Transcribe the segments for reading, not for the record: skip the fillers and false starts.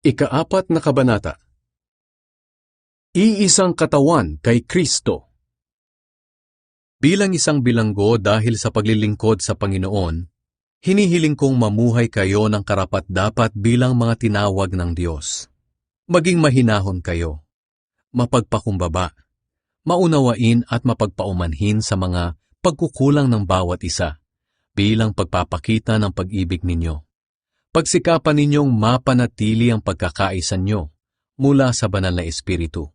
Ikaapat na kabanata. Iisang katawan kay Kristo. Bilang isang bilanggo dahil sa paglilingkod sa Panginoon, hinihiling kong mamuhay kayo ng karapat-dapat bilang mga tinawag ng Diyos. Maging mahinahon kayo, mapagpakumbaba, maunawain at mapagpaumanhin sa mga pagkukulang ng bawat isa, bilang pagpapakita ng pag-ibig ninyo. Pagsikapan ninyong mapanatili ang pagkakaisa nyo mula sa banal na Espiritu,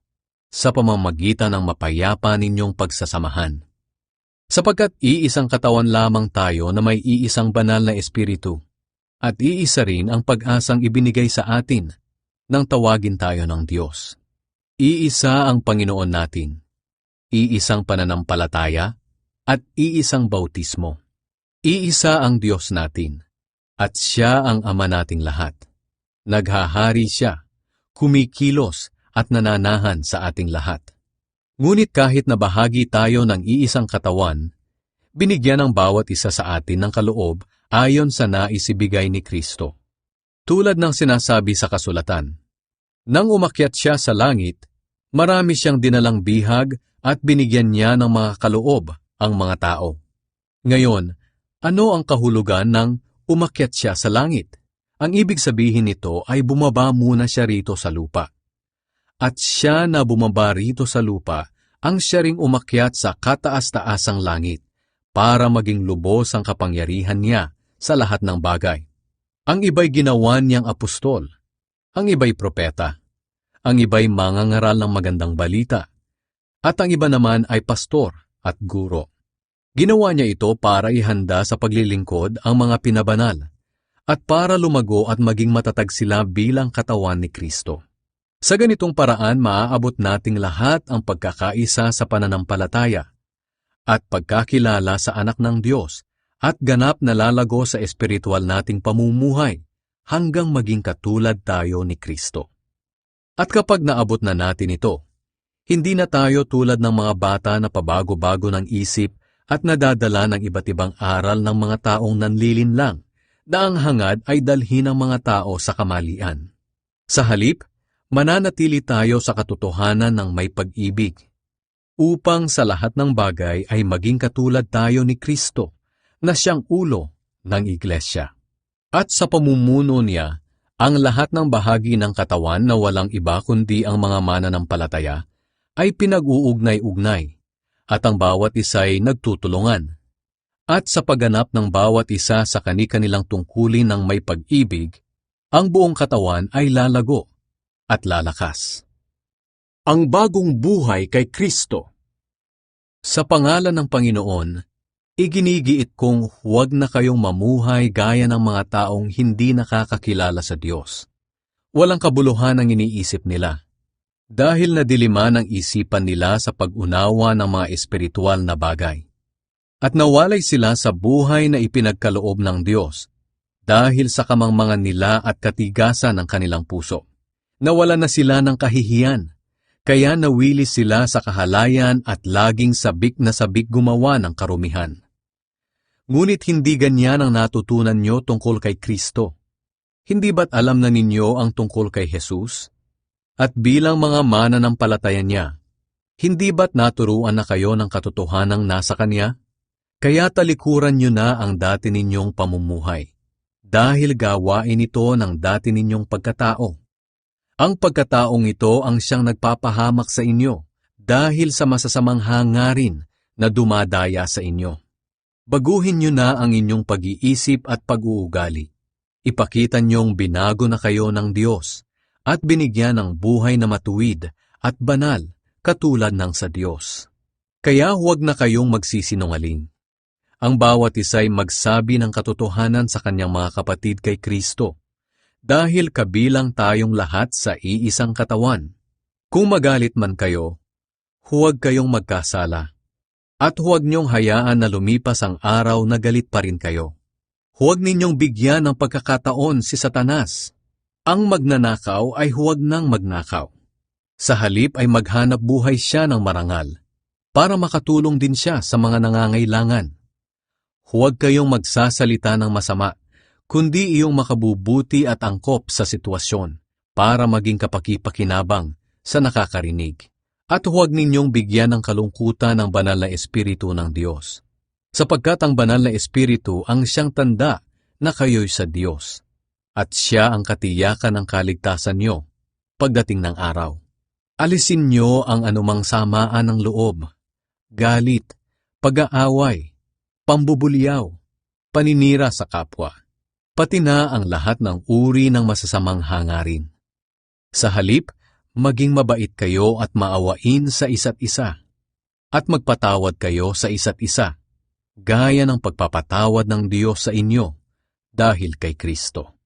sa pamamagitan ng mapayapa ninyong pagsasamahan. Sapagkat iisang katawan lamang tayo na may iisang banal na Espiritu, at iisa rin ang pag-asang ibinigay sa atin nang tawagin tayo ng Diyos. Iisa ang Panginoon natin, iisang pananampalataya, at iisang bautismo. Iisa ang Diyos natin, at Siya ang Ama nating lahat. Naghahari Siya, kumikilos at nananahan sa ating lahat. Ngunit kahit na bahagi tayo ng iisang katawan, binigyan ng bawat isa sa atin ng kaloob ayon sa naisibigay ni Kristo. Tulad ng sinasabi sa kasulatan, nang umakyat Siya sa langit, marami Siyang dinalang bihag at binigyan Niya ng mga kaloob ang mga tao. Ngayon, ano ang kahulugan ng umakyat Siya sa langit? Ang ibig sabihin nito ay bumaba muna Siya rito sa lupa. At Siya na bumaba rito sa lupa, ang Siya ring umakyat sa kataas-taasang langit para maging lubos ang kapangyarihan Niya sa lahat ng bagay. Ang iba'y ginawa Niyang apostol, ang iba'y propeta, ang iba'y mangangaral ng magandang balita, at ang iba naman ay pastor at guro. Ginawa Niya ito para ihanda sa paglilingkod ang mga pinabanal at para lumago at maging matatag sila bilang katawan ni Kristo. Sa ganitong paraan, maaabot nating lahat ang pagkakaisa sa pananampalataya at pagkakilala sa anak ng Diyos at ganap na lalago sa espiritual nating pamumuhay hanggang maging katulad tayo ni Kristo. At kapag naabot na natin ito, hindi na tayo tulad ng mga bata na pabago-bago ng isip at nadadala ng iba't ibang aral ng mga taong nanlilinlang na ang hangad ay dalhin ng mga tao sa kamalian. Sa halip, mananatili tayo sa katotohanan ng may pag-ibig, upang sa lahat ng bagay ay maging katulad tayo ni Kristo, na Siyang ulo ng Iglesia. At sa pamumuno Niya, ang lahat ng bahagi ng katawan na walang iba kundi ang mga mananampalataya ay pinag-uugnay-ugnay, at ang bawat isa'y nagtutulungan. At sa pagganap ng bawat isa sa kani-kanilang tungkulin ng may pag-ibig, ang buong katawan ay lalago at lalakas. Ang bagong buhay kay Kristo. Sa pangalan ng Panginoon, iginigiit kong huwag na kayong mamuhay gaya ng mga taong hindi nakakakilala sa Diyos. Walang kabuluhan ang iniisip nila, dahil nadiliman ang isipan nila sa pag-unawa ng mga espiritual na bagay. At nawalay sila sa buhay na ipinagkaloob ng Diyos, dahil sa kamangmangan nila at katigasan ng kanilang puso. Nawala na sila ng kahihiyan, kaya nawili sila sa kahalayan at laging sabik na sabik gumawa ng karumihan. Ngunit hindi ganyan ang natutunan nyo tungkol kay Kristo. Hindi ba't alam na ninyo ang tungkol kay Jesus? At bilang mga mananampalataya Niya, hindi ba't naturuan na kayo ng katotohanang nasa Kanya? Kaya talikuran nyo na ang dati ninyong pamumuhay, dahil gawain ito ng dati ninyong pagkatao. Ang pagkataong ito ang siyang nagpapahamak sa inyo, dahil sa masasamang hangarin na dumadaya sa inyo. Baguhin nyo na ang inyong pag-iisip at pag-uugali. Ipakita nyong binago na kayo ng Diyos, at binigyan ng buhay na matuwid at banal katulad ng sa Diyos. Kaya huwag na kayong magsisinungaling. Ang bawat isa'y magsabi ng katotohanan sa kanyang mga kapatid kay Kristo, dahil kabilang tayong lahat sa iisang katawan. Kung magalit man kayo, huwag kayong magkasala, at huwag niyong hayaan na lumipas ang araw na galit pa rin kayo. Huwag ninyong bigyan ng pagkakataon si Satanas. Ang magnanakaw ay huwag nang magnakaw. Sa halip ay maghanap buhay siya ng marangal, para makatulong din siya sa mga nangangailangan. Huwag kayong magsasalita ng masama, kundi iyong makabubuti at angkop sa sitwasyon, para maging kapaki-pakinabang sa nakakarinig. At huwag ninyong bigyan ng kalungkutan ng banal na Espiritu ng Diyos. Sapagkat ang banal na Espiritu ang siyang tanda na kayo'y sa Diyos. At siya ang katiyakan ng kaligtasan nyo pagdating ng araw. Alisin nyo ang anumang samaan ng loob, galit, pag-aaway, pambubuliyaw, paninira sa kapwa, pati na ang lahat ng uri ng masasamang hangarin. Sa halip, maging mabait kayo at maawain sa isa't isa, at magpatawad kayo sa isa't isa, gaya ng pagpapatawad ng Diyos sa inyo dahil kay Kristo.